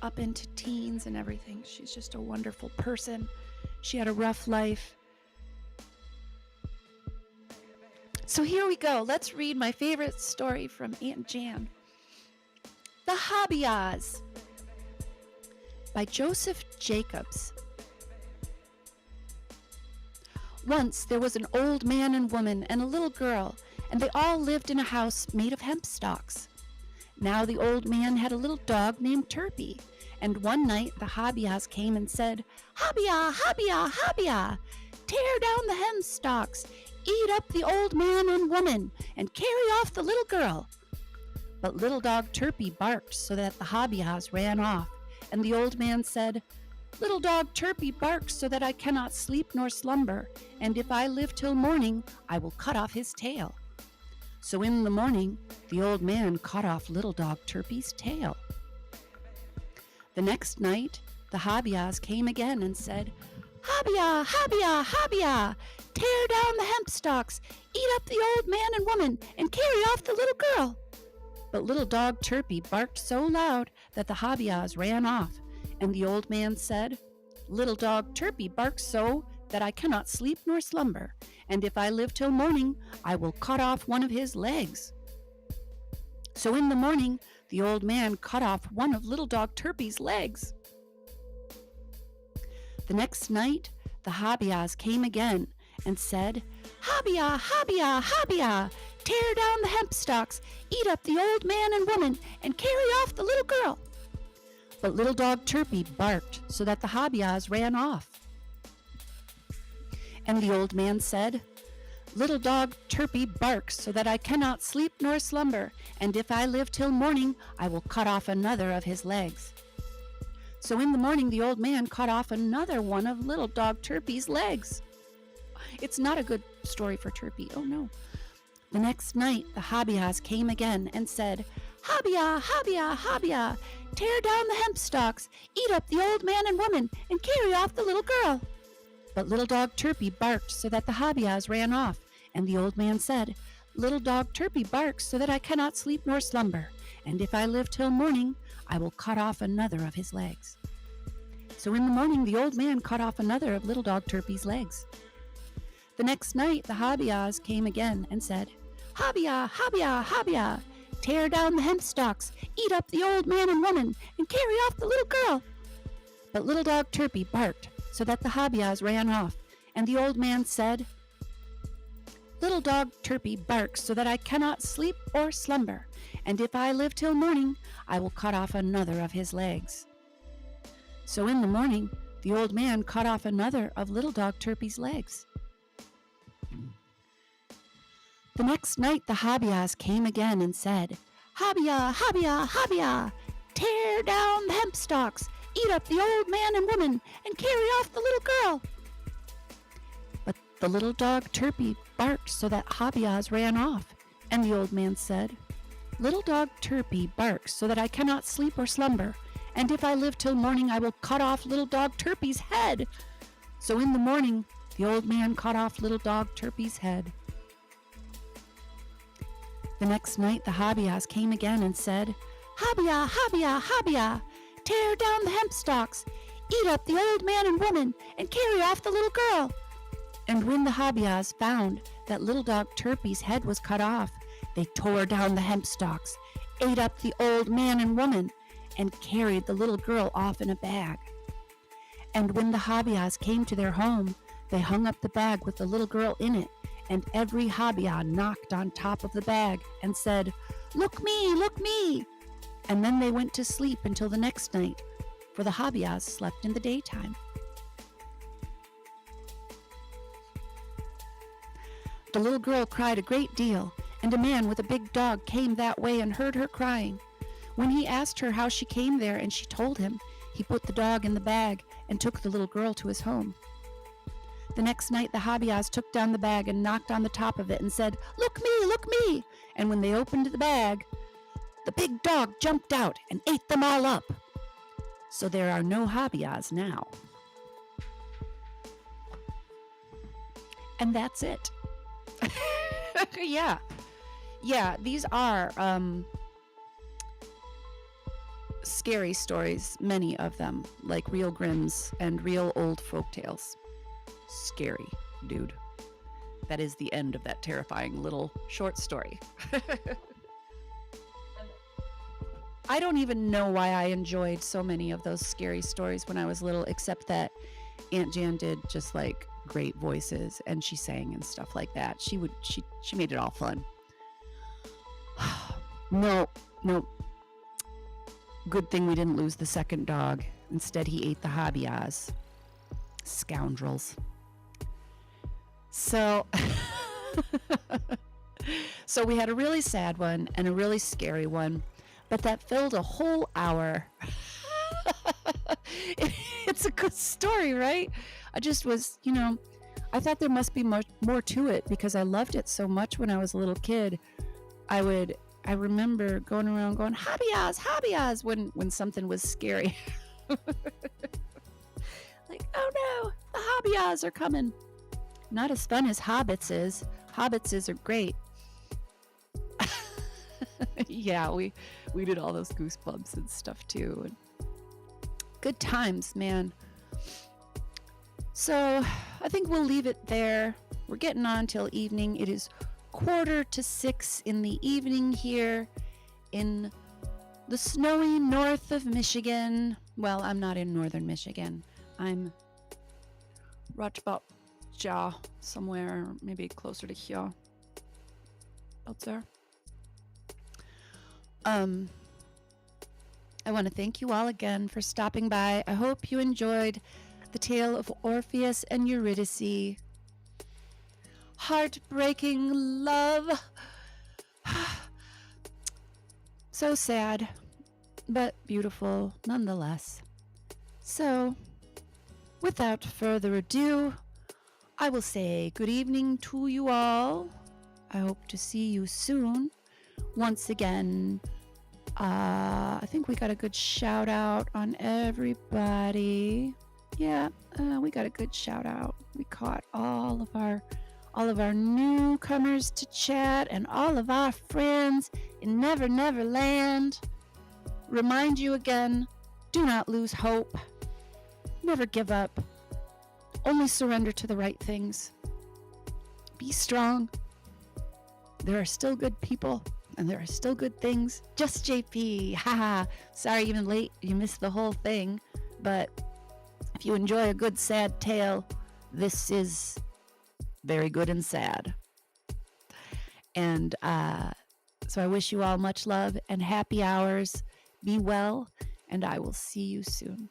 up into teens and everything. She's just a wonderful person. She had a rough life. So here we go. Let's read my favorite story from Aunt Jan. The Habiyahs by Joseph Jacobs. Once there was an old man and woman and a little girl, and they all lived in a house made of hemp stalks. Now the old man had a little dog named Turpie, and one night the Habiyahs came and said, "Habiyah, Habiyah, Habiyah, tear down the hemp stalks, eat up the old man and woman, and carry off the little girl." But little dog Turpie barked so that the Habiyahs ran off, and the old man said, "Little dog Turpie barks so that I cannot sleep nor slumber, and if I live till morning, I will cut off his tail." So in the morning, the old man cut off little dog Turpie's tail. The next night, the Habiyahs came again and said, "Habiyah, Habiyah, Habiyah, tear down the hemp stalks, eat up the old man and woman, and carry off the little girl." But little dog Turpie barked so loud that the Habiyahs ran off, and the old man said, "Little dog Turpie barks so that I cannot sleep nor slumber, and if I live till morning, I will cut off one of his legs." So in the morning, the old man cut off one of little dog Turpie's legs. The next night, the Habiyahs came again and said, "Habiyah, Habiyah, Habiyah, tear down the hemp stalks, eat up the old man and woman, and carry off the little girl." But little dog Turpie barked so that the Habiyahs ran off. And the old man said, "Little dog Turpie barks so that I cannot sleep nor slumber, and if I live till morning, I will cut off another of his legs." So in the morning, the old man cut off another one of little dog Turpie's legs. It's not a good story for Turpie. Oh no. The next night, the Habiyahs came again and said, "Habiyah, Habiyah, Habiyah, tear down the hemp stalks, eat up the old man and woman, and carry off the little girl." But little dog Turpie barked so that the Habiyahs ran off, and the old man said, "Little dog Turpie barks so that I cannot sleep nor slumber, and if I live till morning, I will cut off another of his legs." So in the morning, the old man cut off another of little dog Turpie's legs. The next night, the Habiyahs came again and said, "Habiyah, Habiyah, Habiyah, tear down the hemp stalks, eat up the old man and woman, and carry off the little girl." But little dog Turpie barked so that the Habiyahs ran off, and the old man said, "Little dog Turpie barks so that I cannot sleep or slumber, and if I live till morning, I will cut off another of his legs." So in the morning, the old man cut off another of little dog Turpie's legs. The next night, the Habiyahs came again and said, "Habiyah, Habiyah, Habiyah, tear down the hemp stalks, eat up the old man and woman, and carry off the little girl." But the little dog Turpie barked so that Habiyahs ran off, and the old man said, "Little dog Turpie barks so that I cannot sleep or slumber, and if I live till morning, I will cut off little dog Turpie's head." So in the morning, the old man cut off little dog Turpie's head. The next night, the Habiyahs came again and said, "Habiyah, Habiyah, Habiyah, tear down the hemp stalks, eat up the old man and woman, and carry off the little girl." And when the Habiyahs found that little dog Turpie's head was cut off, they tore down the hemp stalks, ate up the old man and woman, and carried the little girl off in a bag. And when the Habiyahs came to their home, they hung up the bag with the little girl in it, and every Habiyah knocked on top of the bag and said, "Look me, look me." And then they went to sleep until the next night, for the Habiyahs slept in the daytime. The little girl cried a great deal, and a man with a big dog came that way and heard her crying. When he asked her how she came there and she told him, he put the dog in the bag and took the little girl to his home. The next night, the Habiyahs took down the bag and knocked on the top of it and said, "Look me, look me." And when they opened the bag, the big dog jumped out and ate them all up. So there are no Habiyahs now. And that's it. Yeah, these are scary stories, many of them, like real Grimm's and real old folk tales. Scary, dude. That is the end of that terrifying little short story. I don't even know why I enjoyed so many of those scary stories when I was little, except that Aunt Jan did just like great voices, and she sang and stuff like that. She made it all fun. No. Good thing we didn't lose the second dog. Instead, he ate the Habiyahs. Scoundrels. So so we had a really sad one and a really scary one, but that filled a whole hour. It's a good story, right? I just was, I thought there must be more to it because I loved it so much when I was a little kid. I remember going around going, Habiyahs, Habiyahs, when something was scary. Like, oh no, the Habiyahs are coming. Not as fun as Hobbits is. Hobbits are great. Yeah, we did all those Goosebumps and stuff too. And good times, man. So I think we'll leave it there. We're getting on till evening. It is 5:45 in the evening here in the snowy north of Michigan. Well, I'm not in northern Michigan. I'm right about here, somewhere maybe closer to here. Out there. I want to thank you all again for stopping by. I hope you enjoyed the tale of Orpheus and Eurydice. Heartbreaking love. So sad, but beautiful nonetheless. So, without further ado, I will say good evening to you all. I hope to see you soon. Once again, I think we got a good shout out on everybody. Yeah, we got a good shout out. We caught all of our newcomers to chat and all of our friends in Never Never Land. Remind you again, do not lose hope. Never give up. Only surrender to the right things. Be strong. There are still good people and there are still good things. Just JP. Haha. Sorry you late. You missed the whole thing. But if you enjoy a good sad tale, this is very good and sad. And so I wish you all much love and happy hours. Be well, and I will see you soon.